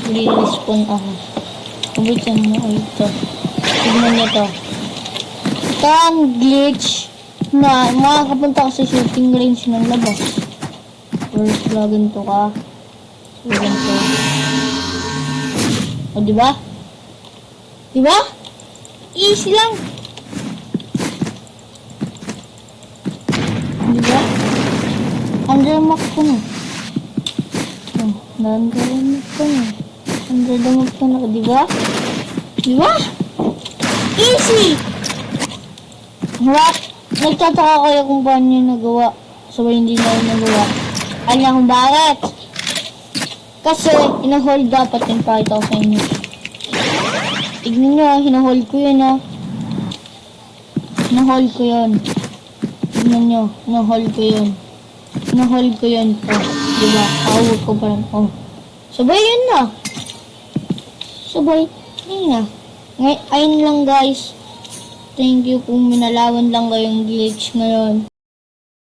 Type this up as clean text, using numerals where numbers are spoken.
Re-respawn ako. Kabutin mo ito. Tignan nyo to. Ito ang glitch na makakapunta ka sa shooting range ng labas. First login to ka. So lang to. O diba? Diba? Easy lang. Diba? Under map ko na. Under map ko na. Under map ko na. Diba? Diba? Easy! What? Nagtataka kayo kung paano nyo nagawa. Sabay hindi na yung nagawa. Alam kung bakit? Kasi, ina-hold dapat yung pakita ko sa inyo. Tignan nyo, hina-hold ko yun ha. Hina-hold ko yun. Tignan nyo, hina-hold ko yun. Hina-hold ko yun po. Diba? Kahawag ko pa rin. Oh. Sabay yun na. Sabay. Yun na. Ayun lang guys. Thank you kung minalawan lang kayong glitch ngayon.